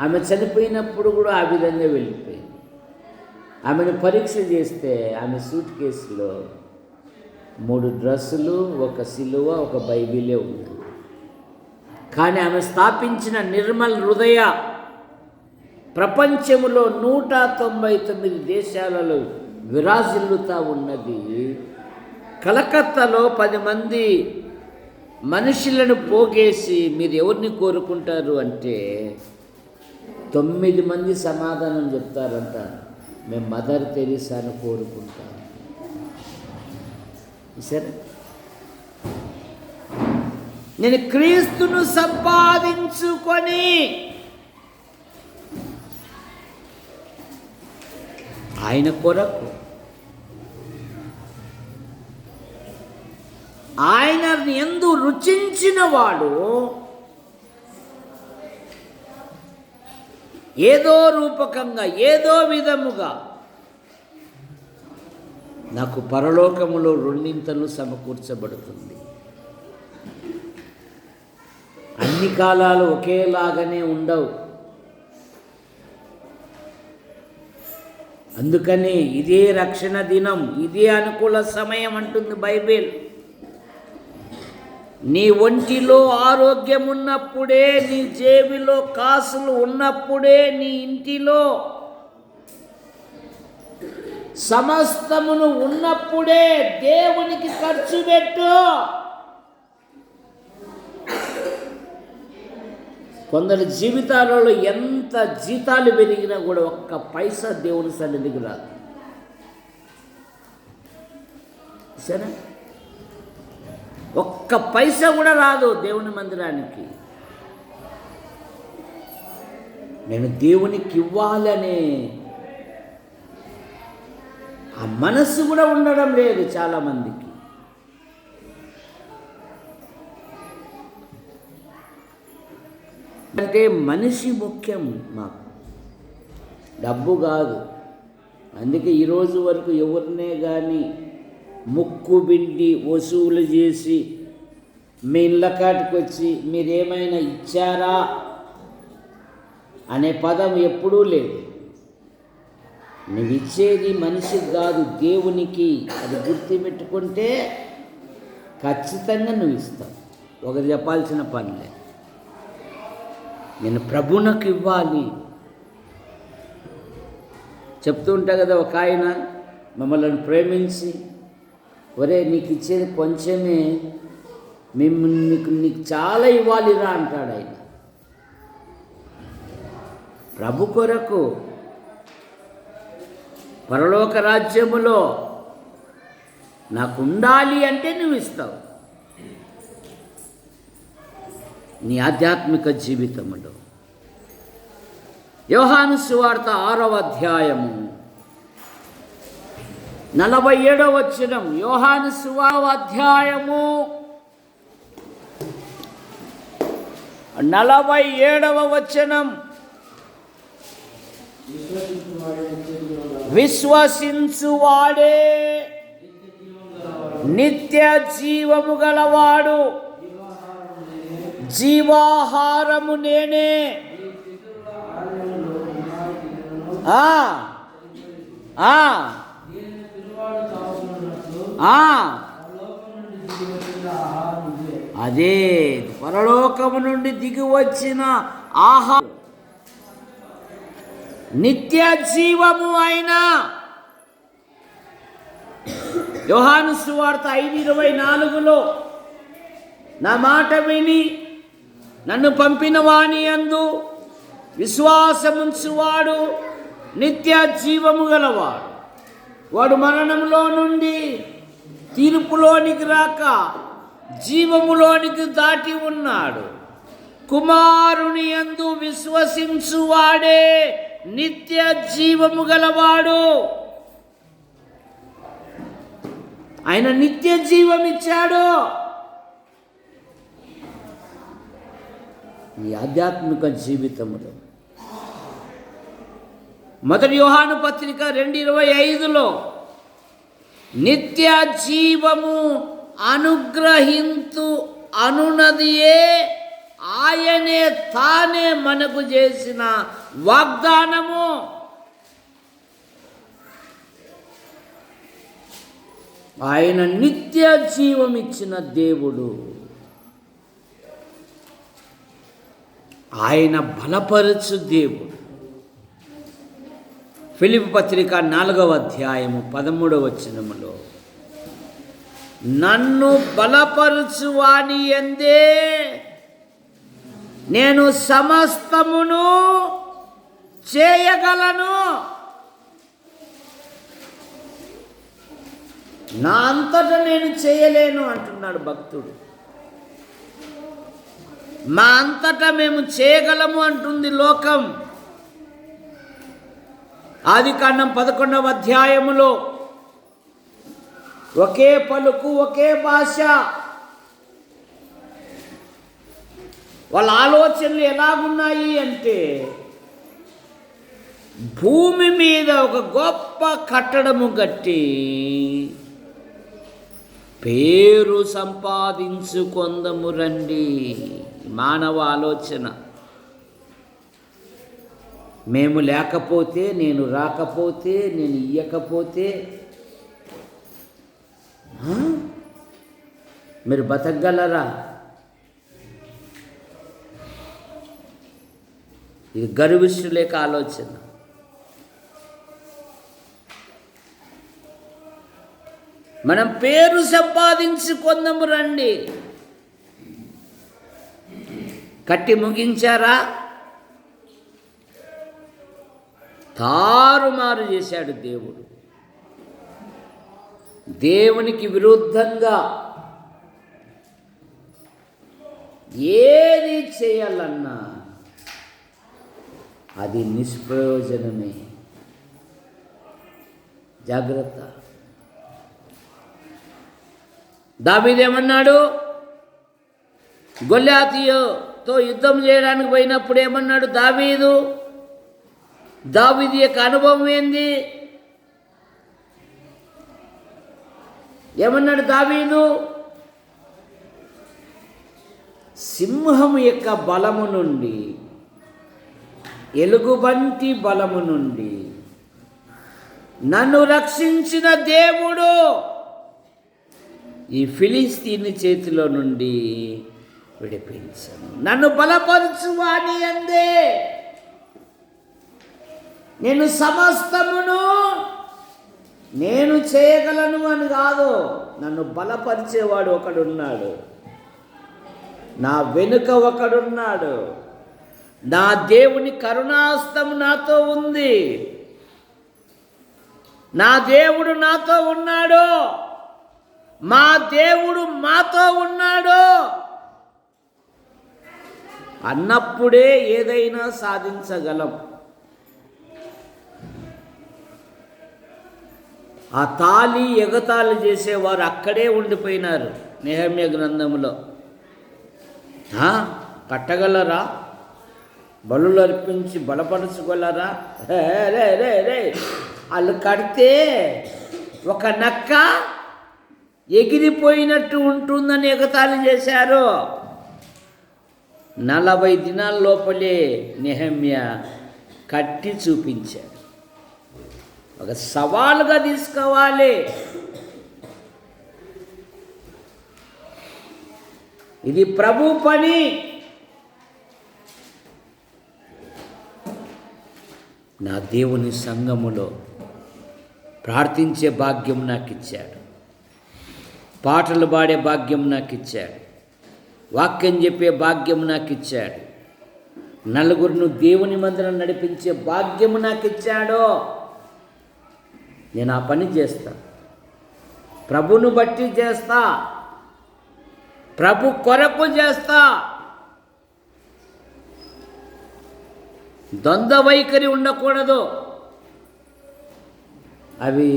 ఆమె చనిపోయినప్పుడు కూడా ఆ విధంగా వెళ్ళిపోయింది. ఆమెను పరీక్ష చేస్తే ఆమె సూట్ కేసులో 3 డ్రెస్సులు, ఒక సిలువ, ఒక బైబిలే ఉంది. కానీ ఆమె స్థాపించిన నిర్మల్ హృదయ ప్రపంచములో 199 దేశాలలో విరాజిల్లుతా ఉన్నది. కలకత్తాలో 10 మంది మనుషులను పోగేసి మీరు ఎవరిని కోరుకుంటారు అంటే 9 మంది సమాధానం చెప్తారంట, మేము మదర్ తెరీసాను కోరుకుంటాం. సరే, నేను క్రీస్తును సంపాదించుకొని ఆయన కొరకు, ఆయన యందు రుచించిన వాడు ఏదో రూపకంగా, ఏదో విధముగా నాకు పరలోకములో రెండింతలు సమకూర్చబడుతుంది. అన్ని కాలాలు ఒకేలాగానే ఉండవు. అందుకని ఇదే రక్షణ దినం, ఇదే అనుకూల సమయం అంటుంది బైబిల్. నీ ఒంటిలో ఆరోగ్యం ఉన్నప్పుడే, నీ జేబులో కాసులు ఉన్నప్పుడే, నీ ఇంటిలో సమస్తమును ఉన్నప్పుడే దేవునికి ఖర్చు పెట్టు. కొందరి జీవితాలలో ఎంత జీతాలు పెరిగినా కూడా ఒక్క పైసా దేవుని సన్నిధికి రాదు. సరే, ఒక్క పైసా కూడా రాదు దేవుని మందిరానికి. నేను దేవునికి ఇవ్వాలనే ఆ మనసు కూడా ఉండడం లేదు చాలామందికి. అంటే మనిషి ముఖ్యం మాకు, డబ్బు కాదు. అందుకే ఈరోజు వరకు ఎవరినే కానీ ముక్కు బిండి వసూలు చేసి మీ ఇళ్ళ కాటికి వచ్చి మీరేమైనా ఇచ్చారా అనే పదం ఎప్పుడూ లేదు. నువ్వు ఇచ్చేది మనిషికి కాదు, దేవునికి. అది గుర్తుపెట్టుకుంటే ఖచ్చితంగా నువ్వు ఇస్తావు. ఒకరు చెప్పాల్సిన పనిలే, నేను ప్రభువునకు ఇవ్వాలి. చెప్తూ ఉంటా కదా, ఒక ఆయన మమ్మల్ని ప్రేమించి, ఒరే నీకు ఇచ్చేది కొంచెమే, మేము నీకు చాలా ఇవ్వాలిరా అంటాడు ఆయన. ప్రభు కొరకు పరలోక రాజ్యములో నాకు ఉండాలి అంటే నువ్వు ఇస్తావు. నీ ఆధ్యాత్మిక జీవితంలో యోహాను సువార్త 6వ అధ్యాయము 47వ వచనం. యోహాను సువార్త అధ్యాయము 47వ వచనం. విశ్వసించువాడే నిత్య జీవము గలవాడు, జీవాహారము నేనే. అదే పరలోకము నుండి దిగి వచ్చిన ఆహారం, నిత్య జీవము అయిన. యోహాను సువార్త 5:24లో నా మాట విని నన్ను పంపిన వాని యందు విశ్వాసముంచువాడు నిత్య జీవము గలవాడు, వాడు మరణంలో నుండి తీర్పులోనికి రాక జీవములోనికి దాటి ఉన్నాడు. కుమారుని యందు విశ్వసించువాడే నిత్య జీవము గలవాడు. ఆయన నిత్య జీవం ఇచ్చాడు. ఈ ఆధ్యాత్మిక జీవితంలో మొదటి యోహాను పత్రిక 2:25లో నిత్య జీవము అనుగ్రహింతు అనునదియే ఆయనే తానే మనకు చేసిన వాగ్దానము. ఆయన నిత్య జీవం ఇచ్చిన దేవుడు. ఆయన బలపరచు దేవుడు. ఫిలిప్పీ పత్రిక 4వ అధ్యాయము 13వ వచనములో నన్ను బలపరచు వాని యందే నేను సమస్తమును చేయగలను. నా అంతటా నేను చేయలేను అంటున్నాడు భక్తుడు. మా అంతటా మేము చేయగలము అంటుంది లోకం. ఆదికాండం 11వ అధ్యాయములో ఒకే పలుకు, ఒకే భాష. వాళ్ళ ఆలోచనలు ఎలాగున్నాయి అంటే, భూమి మీద ఒక గొప్ప కట్టడము కట్టి పేరు సంపాదించుకొందము రండి. మానవ ఆలోచన. మేము లేకపోతే, నేను రాకపోతే, నేను ఇయ్యకపోతే మీరు బతకగలరా? ఇది గర్విష్ఠులేక ఆలోచన. మనం పేరు సంపాదించుకొందము రండి. కట్టి ముగించారా? తారుమారు చేశాడు దేవుడు. దేవునికి విరుద్ధంగా ఏది చేయాలన్నా అది నిష్ప్రయోజనమే. జాగ్రత్త. దావీదేమన్నాడు? గొల్యాతీయుతో యుద్ధం చేయడానికి పోయినప్పుడు ఏమన్నాడు దావీదు? దావీదు యొక్క అనుభవం ఏంది? ఏమన్నాడు దావీదు? సింహం యొక్క బలము నుండి, ఎలుగుబంటి బలము నుండి నన్ను రక్షించిన దేవుడు ఈ ఫిలిస్తీని చేతిలో నుండి విడిపించను. నన్ను బలపరచువాని అందే నేను సమస్తమును నేను చేయగలను అని కాదు. నన్ను బలపరిచేవాడు ఒకడున్నాడు, నా వెనుక ఒకడున్నాడు. నా దేవుని కరుణాస్తం నాతో ఉంది. నా దేవుడు నాతో ఉన్నాడు. మా దేవుడు మాతో ఉన్నాడు అన్నప్పుడే ఏదైనా సాధించగలం. ఆ తాళి ఎగతాళి చేసేవారు అక్కడే ఉండిపోయినారు. నెహెమ్యా గ్రంథంలో కట్టగలరా? బలులు అర్పించి బలపరచుగలరా? రే రే రే వాళ్ళు కడితే ఒక నక్క ఎగిరిపోయినట్టు ఉంటుందని ఎగతాళి చేశారు. 40 దినాల లోపలే నెహెమ్యా కట్టి చూపించాడు. ఒక సవాలుగా తీసుకోవాలి. ఇది ప్రభు పని. నా దేవుని సంఘములో ప్రార్థించే భాగ్యం నాకు ఇచ్చాడు. పాటలు పాడే భాగ్యం నాకు ఇచ్చాడు. వాక్యం చెప్పే భాగ్యం నాకు ఇచ్చాడు. నలుగురిని దేవుని మందిరం నడిపించే భాగ్యము నాకు ఇచ్చాడు. నేను ఆ పని చేస్తా. ప్రభును బట్టి చేస్తా. ప్రభు కొరకు చేస్తా. ద్వంద్వ వైఖరి ఉండకూడదు. అవి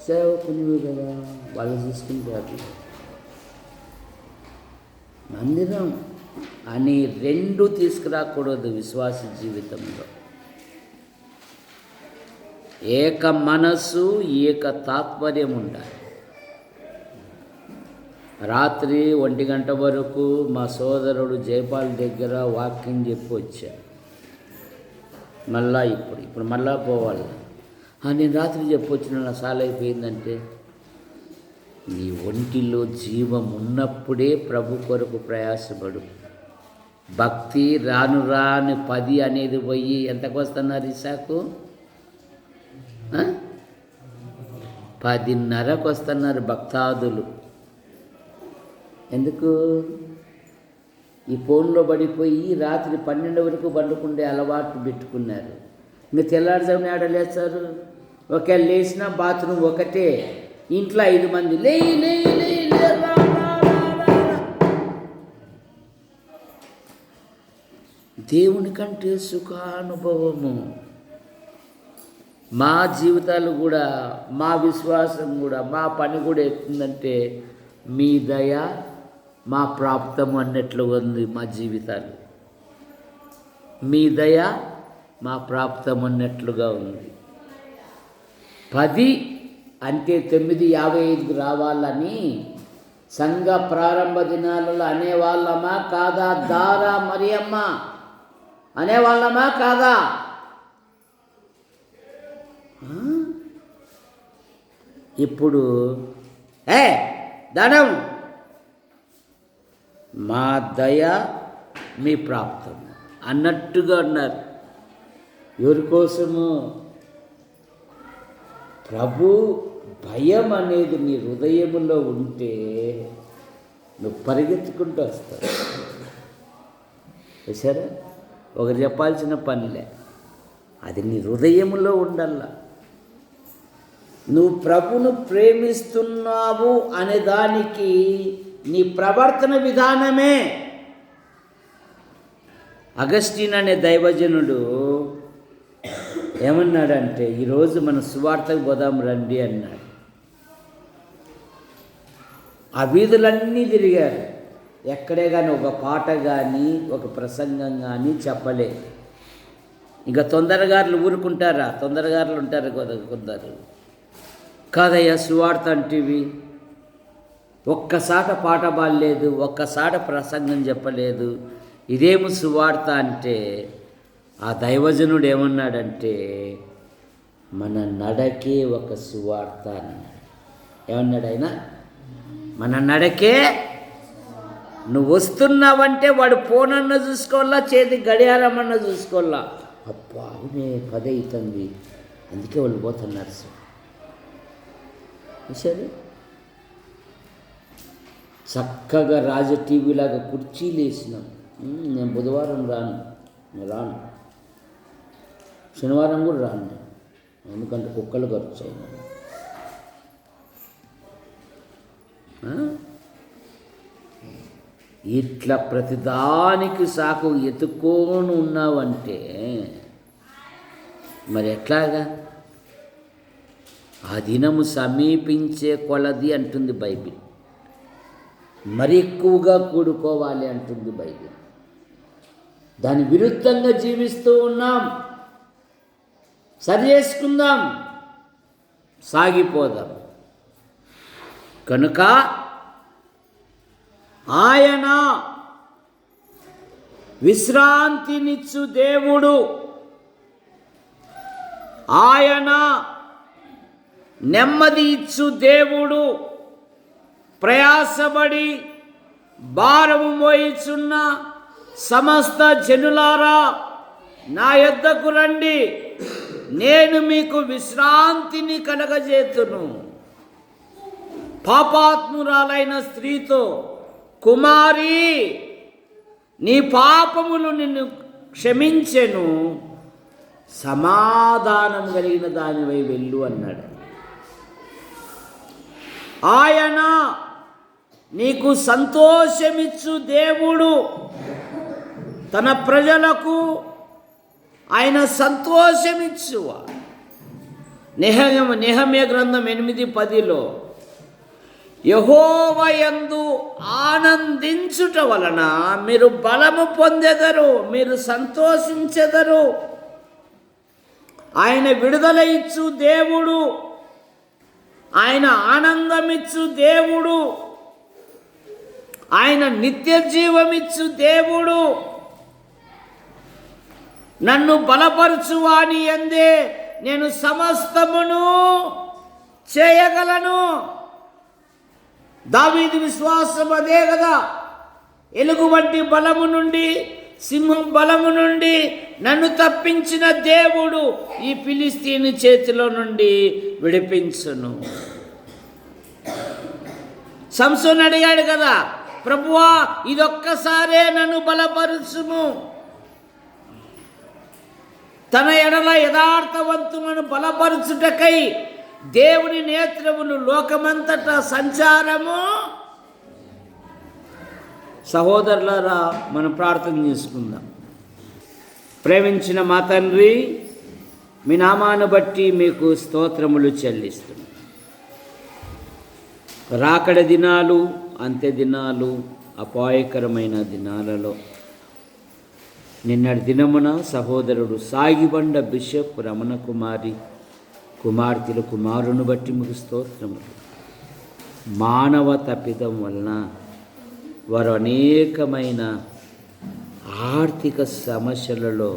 సేవకునివి కదా, వాళ్ళు చూసుకుంటారు. మందిరం అని రెండు తీసుకురాకూడదు విశ్వాస జీవితంలో. ఏక మనస్సు, ఏక తాత్పర్యం ఉండాలి. రాత్రి 1 గంట వరకు మా సోదరుడు జయపాల్ దగ్గర వాక్యం చెప్పి వచ్చాను. మళ్ళా ఇప్పుడు మళ్ళా పోవాలి. నేను రాత్రి చెప్పొచ్చిన నా సాల్ అయిపోయిందంటే, నీ ఒంటిలో జీవం ఉన్నప్పుడే ప్రభు కొరకు ప్రయాసపడు. భక్తి రాను 10 అనేది పోయి ఎంతకు వస్తున్నారు ఇసాకు? 10:30కు వస్తున్నారు భక్తాదులు. ఎందుకు? ఈ ఫోన్లో పడిపోయి రాత్రి 12 వరకు పండుకుండే అలవాటు పెట్టుకున్నారు. ఇంకా తెల్లారుజామున ఆడలేస్తారు. ఒకవేళ లేచినా బాత్రూమ్ ఒకటే, ఇంట్లో 5 మంది లే లే లే లే, రా, రా, రా, రా, రా. దేవుని కంటే సుఖానుభవము. మా జీవితాలు కూడా, మా విశ్వాసం కూడా, మా పని కూడా ఎత్తుందంటే మీ దయ మా ప్రాప్తం అన్నట్లుగా ఉంది మా జీవితాలు. మీ దయ మా ప్రాప్తం అన్నట్లుగా ఉంది. 10 అంటే 9:55 రావాలని సంఘ ప్రారంభ దినాలలో అనేవాళ్ళమా కాదా? దారా మరియమ్మ అనేవాళ్ళమా కాదా? ఇప్పుడు ధనం మా దయ మీ ప్రాప్తం అన్నట్టుగా అన్నారు. ఎవరి కోసము? ప్రభు భయం అనేది నీ హృదయంలో ఉంటే నువ్వు పరిగెత్తుకుంటూ వస్తావు. చూసారా? ఒకరు చెప్పాల్సిన పనిలే, అది నీ హృదయంలో ఉండాల. నువ్వు ప్రభును ప్రేమిస్తున్నావు అనే దానికి నీ ప్రవర్తన విధానమే. అగస్టిన్ అనే దైవజనుడు ఏమన్నాడంటే, ఈరోజు మన సువార్తకు పోదాం రండి అన్నాడు. ఆ వీధులన్నీ తిరిగారు, ఎక్కడే కానీ ఒక పాట కానీ ఒక ప్రసంగం కానీ చెప్పలేదు. ఇంకా తొందరగారులు ఊరుకుంటారా? తొందరగారులు ఉంటారు కొందరు. కాదయ్యా సువార్త అంటివి, ఒక్కసాట పాట పాడలేదు, ఒక్కసాట ప్రసంగం చెప్పలేదు, ఇదేమి సువార్త అంటే ఆ దైవజనుడు ఏమన్నాడంటే, మన నడకే ఒక సువార్త అన్నాడు. ఏమన్నాడు ఆయన? మన నడకే. నువ్వు వస్తున్నావంటే వాడు ఫోన్ అన్న చూసుకోవాలా, చేతి గడియారం అన్న చూసుకోవాలా. అబ్బా అవునే 10 అవుతుంది, అందుకే వాళ్ళు పోతున్నారు సార్. సరే, చక్కగా రాజ టీవీలాగా కుర్చీలు వేసినాం. నేను బుధవారం రాను, రాను, శనివారం కూడా రాను నేను, ఎందుకంటే కుక్కలు ఖర్చు అయినా. ఇట్లా ప్రతిదానికి సాకు ఎత్తుకొని ఉన్నావంటే మరి ఎట్లాగా? ఆ దినము సమీపించే కొలది అంటుంది బైబిల్. మరి ఎక్కువగా కూడుకోవాలి అంటుంది బైబిల్. దాని విరుద్ధంగా జీవిస్తూ ఉన్నాం. సరి చేసుకుందాం, సాగిపోదాం. కనుక ఆయన విశ్రాంతినిచ్చు దేవుడు, ఆయన నెమ్మది ఇచ్చు దేవుడు. ప్రయాసపడి భారము మోయిచున్న సమస్త జనులారా నా యొద్దకు రండి, నేను మీకు విశ్రాంతిని కలగజేతును. పాపాత్మురాలైన స్త్రీతో, కుమారి నీ పాపములు నిన్ను క్షమించెను, సమాధానం కలిగిన దానివై వెళ్ళు అన్నాడు. ఆయన నీకు సంతోషమిచ్చు దేవుడు. తన ప్రజలకు ఆయన సంతోషమిచ్చువా. నెహమ్యా గ్రంథం 8:10లో యెహోవా యందు ఆనందించుట వలన మీరు బలము పొందెదరు, మీరు సంతోషించెదరు. ఆయన విడుదల ఇచ్చు దేవుడు, ఆయన ఆనందమిచ్చు దేవుడు, ఆయన నిత్య జీవమిచ్చు దేవుడు. నన్ను బలపరచువాని యందే నేను సమస్తమును చేయగలను. దావీదు విశ్వాసం అదే కదా. ఎలుగు వంటి బలము నుండి, సింహం బలము నుండి నన్ను తప్పించిన దేవుడు ఈ ఫిలిస్తీని చేతిలో నుండి విడిపించును. సంసోను అడిగాడు కదా, ప్రభువా ఇదొక్కసారే నన్ను బలపరుచుము. తన ఎడల యథార్థవంతులను బలపరచుటకై దేవుని నేత్రములు లోకమంతటా సంచారము. సహోదరులారా, మనం ప్రార్థన చేసుకుందాం. ప్రేమించిన మా తండ్రి, మీ నామాను బట్టి మీకు స్తోత్రములు చెల్లిస్తున్నాం. రాకడ దినాలు, అంత్య దినాలు, అపాయకరమైన దినాలలో నిన్నటి దినమున సహోదరుడు సాగిబండ బిషప్ రమణ కుమారి కుమార్తెల కుమారుని బట్టి మీకు స్తోత్రములు. మానవ తప్పిదం వలన వారు అనేకమైన ఆర్థిక సమస్యలలో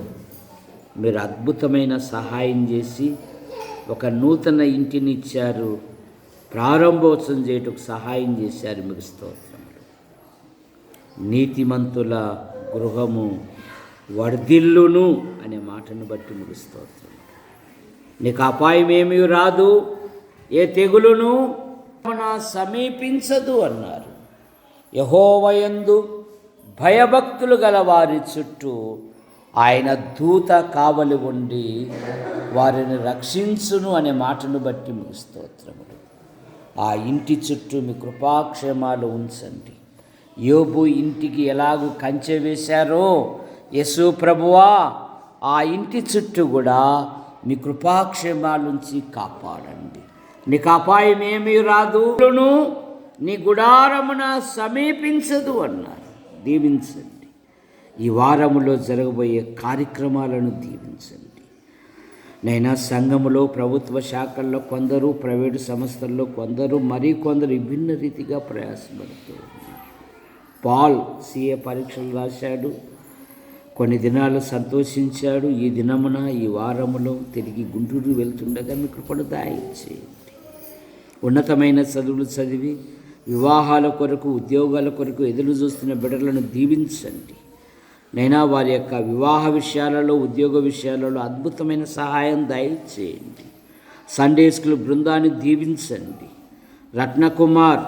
మీరు అద్భుతమైన సహాయం చేసి ఒక నూతన ఇంటిని ఇచ్చారు, ప్రారంభోత్సవం చేయటకు సహాయం చేశారు. మీకు స్తోత్రములు. నీతిమంతుల గృహము వర్ధిల్లును అనే మాటను బట్టి మీకు స్తోత్రం. నీకు అపాయం ఏమీ రాదు, ఏ తెగులును సమీపించదు అన్నారు. యెహోవాయందు భయభక్తులు గల వారి చుట్టూ ఆయన దూత కావలి ఉండి వారిని రక్షించును అనే మాటను బట్టి మీకు స్తోత్రములు. ఆ ఇంటి చుట్టూ మీ కృపాక్షేమాలు ఉంచండి. యోబు ఇంటికి ఎలాగూ కంచె వేశారో యేసు ప్రభువా, ఆ ఇంటి చుట్టూ కూడా మీ కృపాక్షేమాలుంచి కాపాడండి. నీకు అపాయం ఏమీ రాదు, నీ గుడారమున సమీపించదు అన్నారు. దీవించండి. ఈ వారములో జరగబోయే కార్యక్రమాలను దీవించండి. నైనా సంఘములో, ప్రభుత్వ శాఖల్లో కొందరు, ప్రైవేటు సంస్థల్లో కొందరు, మరికొందరు విభిన్న రీతిగా ప్రయాసపడుతూ ఉన్నారు. పాల్ CA పరీక్షలు రాశాడు, కొన్ని దినాలు సంతోషించాడు. ఈ దినమున, ఈ వారములో తిరిగి గుంటూరు వెళ్తుండగా మీ కృపను దయచేయండి. ఉన్నతమైన చదువులు చదివి వివాహాల కొరకు, ఉద్యోగాల కొరకు ఎదురు చూస్తున్న బిడ్డలను దీవించండి. నైనా వారి యొక్క వివాహ విషయాలలో, ఉద్యోగ విషయాలలో అద్భుతమైన సహాయం దయచేయండి. సండే స్కూల్ బృందాన్ని దీవించండి. రత్నకుమార్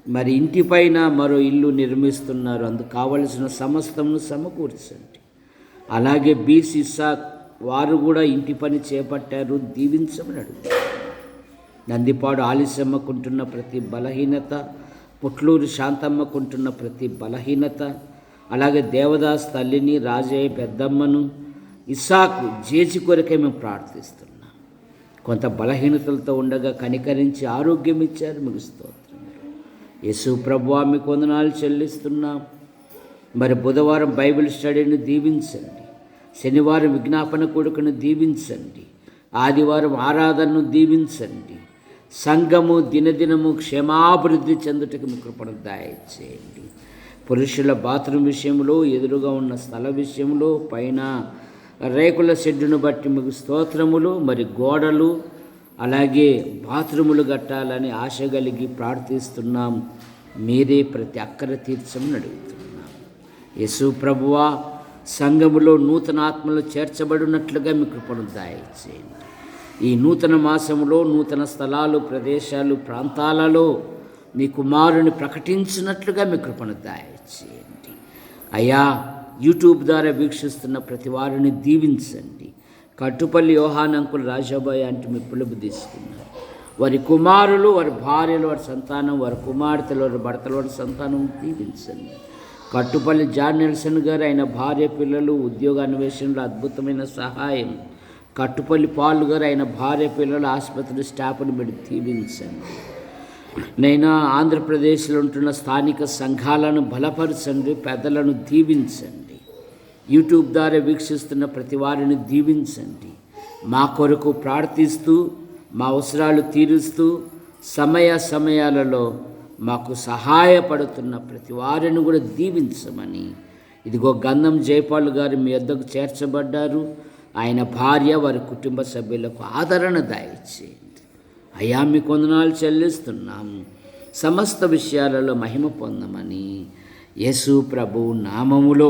మరి ఇంటిపైన మరో ఇల్లు నిర్మిస్తున్నారు, అందుకు కావలసిన సమస్తమును సమకూర్చండి. అలాగే BC ఇస్సాక్ వారు కూడా ఇంటి పని చేపట్టారు, దీవించమని అడుగుతారు. నందిపాడు ఆలస్యమ్మకుంటున్న ప్రతి బలహీనత, పుట్లూరు శాంతమ్మకుంటున్న ప్రతి బలహీనత, అలాగే దేవదాస్ తల్లిని, రాజయ్య పెద్దమ్మను, ఇస్సాకు జేజి కొరకే మేము ప్రార్థిస్తున్నాం. కొంత బలహీనతలతో ఉండగా కనికరించి ఆరోగ్యం ఇచ్చారు. మీకు స్తోత్రం. యేసు ప్రభువా, మీకు వందనాలు చెల్లిస్తున్నాం. మరి బుధవారం బైబిల్ స్టడీని దీవించండి. శనివారం విజ్ఞాపన కూడుకను దీవించండి. ఆదివారం ఆరాధనను దీవించండి. సంఘము దినదినము క్షేమాభివృద్ధి చెందుటకు మీ కృపను దయచేయండి. పురుషుల బాత్రూమ్ విషయంలో, ఎదురుగా ఉన్న స్థల విషయంలో, పైన రేకుల షెడ్డును బట్టి మీకు స్తోత్రములు. మరి గోడలు, అలాగే బాత్రూములు కట్టాలని ఆశ కలిగి ప్రార్థిస్తున్నాం. మీరే ప్రతి అక్కర తీర్చమని అడుగుతున్నాం. యేసు ప్రభువా, సంఘములో నూతన ఆత్మలు చేర్చబడినట్లుగా మీ కృపను దయచేయండి. ఈ నూతన మాసములో నూతన స్థలాలు, ప్రదేశాలు, ప్రాంతాలలో మీ కుమారుని ప్రకటించినట్లుగా మీ కృపను దయచేయండి. అయ్యా, యూట్యూబ్ ద్వారా వీక్షిస్తున్న ప్రతి వారిని దీవించండి. కట్టుపల్లి యోహాన్ అంకుల్, రాజాబాయి అంటే మీ పిలుపు తీసుకున్నారు. వారి కుమారులు, వారి భార్యలు, వారి సంతానం, వారి కుమార్తెలు, వారి భర్తలు, వారి సంతానం దీవించండి. కట్టుపల్లి జాన్ నెల్సన్ గారు, ఆయన భార్య, పిల్లలు ఉద్యోగ అన్వేషణలో అద్భుతమైన సహాయం. కట్టుపల్లి పాల్ గారు, ఆయన భార్య, పిల్లలు, ఆసుపత్రి స్టాఫ్ను మీరు దీవించండి. నైనా ఆంధ్రప్రదేశ్లో ఉంటున్న స్థానిక సంఘాలను బలపరచండి, పెద్దలను దీవించండి. యూట్యూబ్ ద్వారా వీక్షిస్తున్న ప్రతి వారిని దీవించండి. మా కొరకు ప్రార్థిస్తూ, మా అవసరాలు తీరుస్తూ, సమయాలలో మాకు సహాయపడుతున్న ప్రతి వారిని కూడా దీవించమని. ఇదిగో గంధం జయపాల్ గారు మీ వద్దకు చేర్చబడ్డారు. ఆయన భార్య, వారి కుటుంబ సభ్యులకు ఆదరణ దయచేయండి. అయ్యా, మీకు వందనాలు చెల్లిస్తున్నాము. సమస్త విషయాలలో మహిమ పొందమని యేసు ప్రభు నామములో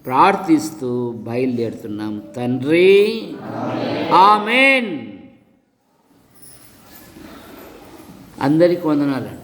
ప్రార్థిస్తూ బయలుదేరుతున్నాం తండ్రి. ఆమేన్. అందరికీ వందనాలండి.